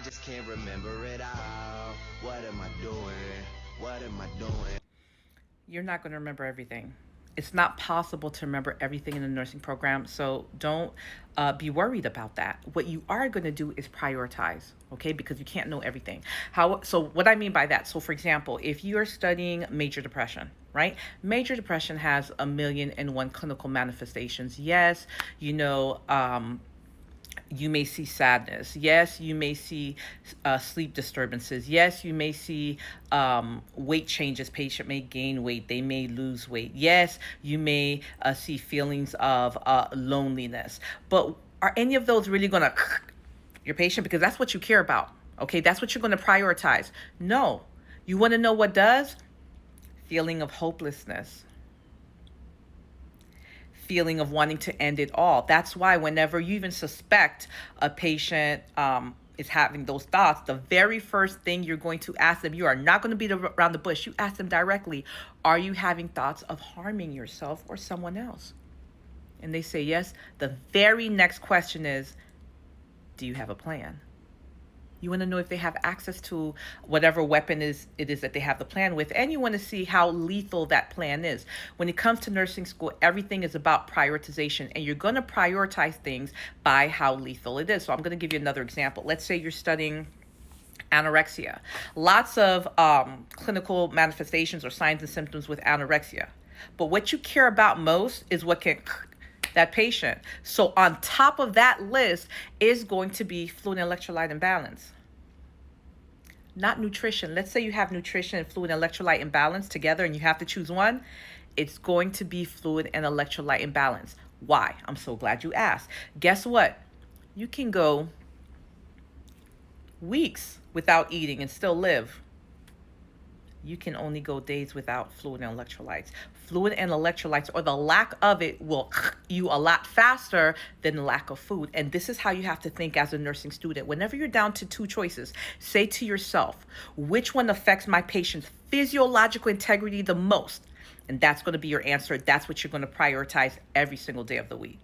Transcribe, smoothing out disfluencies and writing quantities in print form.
just can't remember it all. What am I doing? What am I doing? You're not going to remember everything. It's not possible to remember everything in the nursing program, so don't be worried about that. What you are going to do is prioritize, okay? Because you can't know everything. How? So what I mean by that? So for example, if you are studying major depression, right? Major depression has a million and one clinical manifestations. Yes, you know. You may see sadness. Yes, you may see sleep disturbances. Yes, you may see weight changes. Patient may gain weight. They may lose weight. Yes, you may see feelings of loneliness. But are any of those really going to your patient? Because that's what you care about. Okay, that's what you're going to prioritize. No, you want to know what does? Feeling of hopelessness, feeling of wanting to end it all. That's why whenever you even suspect a patient is having those thoughts, the very first thing you're going to ask them, you are not going to beat around the bush. You ask them directly, are you having thoughts of harming yourself or someone else? And they say yes. The very next question is, do you have a plan? You want to know if they have access to whatever weapon it is that they have the plan with, and you want to see how lethal that plan is. When it comes to nursing school, everything is about prioritization, and you're going to prioritize things by how lethal it is. So I'm going to give you another example. Let's say you're studying anorexia. Lots of clinical manifestations or signs and symptoms with anorexia. But what you care about most is what can that patient. So on top of that list is going to be fluid and electrolyte imbalance. Not nutrition. Let's say you have nutrition and fluid and electrolyte imbalance together and you have to choose one. It's going to be fluid and electrolyte imbalance. Why? I'm so glad you asked. Guess what? You can go weeks without eating and still live. You can only go days without fluid and electrolytes. Fluid and electrolytes, or the lack of it, will you a lot faster than the lack of food. And this is how you have to think as a nursing student. Whenever you're down to two choices, say to yourself, which one affects my patient's physiological integrity the most? And that's going to be your answer. That's what you're going to prioritize every single day of the week.